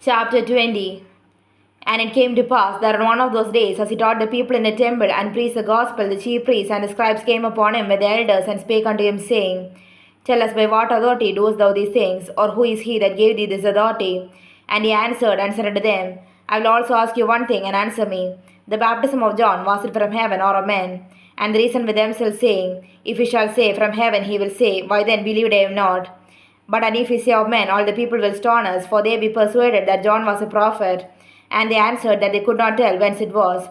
Chapter 20. And it came to pass that on one of those days, as he taught the people in the temple and preached the gospel, the chief priests and the scribes came upon him with the elders and spake unto him, saying, Tell us, by what authority doest thou these things, or who is he that gave thee this authority? And he answered and said unto them, I will also ask you one thing, and answer me. The baptism of John, was it from heaven or of men? And they reasoned with themselves, saying, If he shall say, From heaven, he will say, Why then believed I him not? But and if we say of men, all the people will stone us, for they be persuaded that John was a prophet. And they answered that they could not tell whence it was.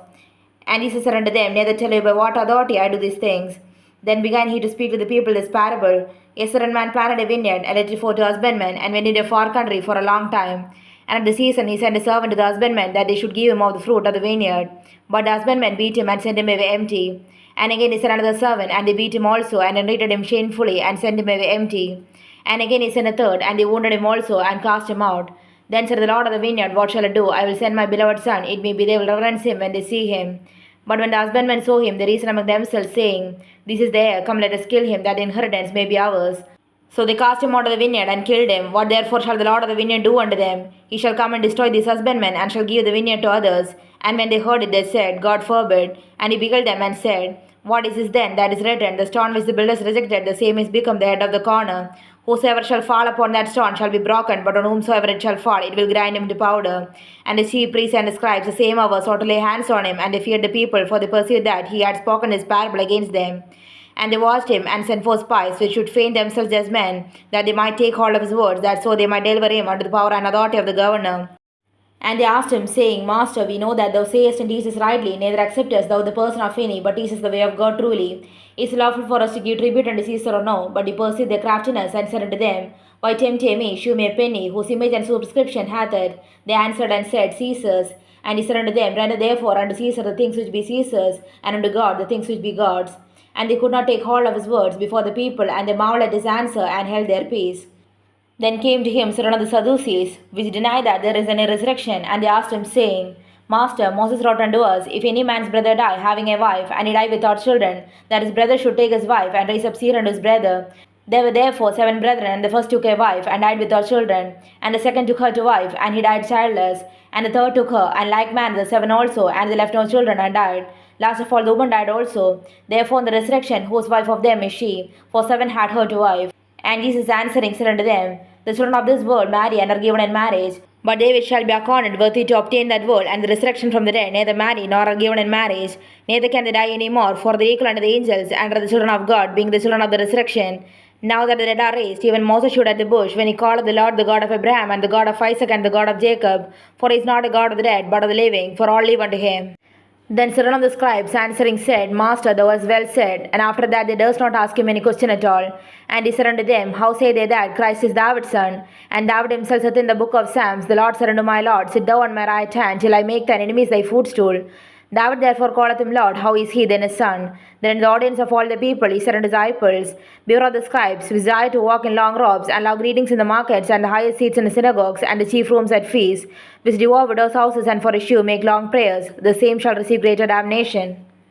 And Jesus said unto them, Neither tell you by what authority I do these things. Then began he to speak to the people this parable. A certain man planted a vineyard, and let it forth to husbandmen, and went into a far country for a long time. And at the season he sent a servant to the husbandmen, that they should give him of the fruit of the vineyard. But the husbandmen beat him, and sent him away empty. And again he sent another servant, and they beat him also, and entreated him shamefully, and sent him away empty. And again he sent a third, and they wounded him also, and cast him out. Then said the Lord of the vineyard, What shall I do? I will send my beloved son. It may be they will reverence him when they see him. But when the husbandmen saw him, they reasoned among themselves, saying, This is the heir, come let us kill him, that the inheritance may be ours. So they cast him out of the vineyard, and killed him. What therefore shall the Lord of the vineyard do unto them? He shall come and destroy these husbandmen, and shall give the vineyard to others. And when they heard it, they said, God forbid. And he beheld them, and said, What is this then that is written? The stone which the builders rejected, the same is become the head of the corner. Whosoever shall fall upon that stone shall be broken, but on whomsoever it shall fall, it will grind him to powder. And the chief priests and the scribes the same hour sought to lay hands on him, and they feared the people, for they perceived that he had spoken his parable against them. And they watched him, and sent forth spies, which should feign themselves as men, that they might take hold of his words, that so they might deliver him unto the power and authority of the governor. And they asked him, saying, Master, we know that thou sayest and teachest rightly, neither acceptest thou the person of any, but teachest the way of God truly. Is it lawful for us to give tribute unto Caesar or no? But he perceived their craftiness, and said unto them, Why tempt ye me? Shew me a penny, whose image and superscription hath it. They answered and said, Caesar's. And he said unto them, Render therefore unto Caesar the things which be Caesar's, and unto God the things which be God's. And they could not take hold of his words before the people, and they marveled at his answer, and held their peace. Then came to him certain of the Sadducees, which deny that there is any resurrection, and they asked him, saying, Master, Moses wrote unto us, If any man's brother die, having a wife, and he die without children, that his brother should take his wife, and raise up seed unto his brother. There were therefore 7 brethren, and the first took a wife, and died without children. And the second took her to wife, and he died childless. And the third took her, and like manner the 7 also, and they left no children, and died. Last of all the woman died also. Therefore in the resurrection, whose wife of them is she? For 7 had her to wife. And Jesus answering said unto them, The children of this world marry and are given in marriage. But they which shall be accounted worthy to obtain that world and the resurrection from the dead neither marry nor are given in marriage, neither can they die any more, for they are equal unto the angels, and are the children of God, being the children of the resurrection. Now that the dead are raised, even Moses stood at the bush, when he called the Lord the God of Abraham, and the God of Isaac, and the God of Jacob. For he is not a God of the dead, but of the living, for all live unto him. Then certain of the scribes answering said, Master, thou hast well said. And after that they durst not ask him any question at all. And he said unto them, How say they that Christ is David's son? And David himself saith in the book of Psalms, The Lord said unto my Lord, Sit thou on my right hand, till I make thine enemies thy footstool. David therefore calleth him Lord. How is he then his son? Then in the audience of all the people he said unto his disciples, Beware of the scribes, who desire to walk in long robes, and love greetings in the markets, and the highest seats in the synagogues, and the chief rooms at feasts, which devour widows' houses, and for issue make long prayers. The same shall receive greater damnation.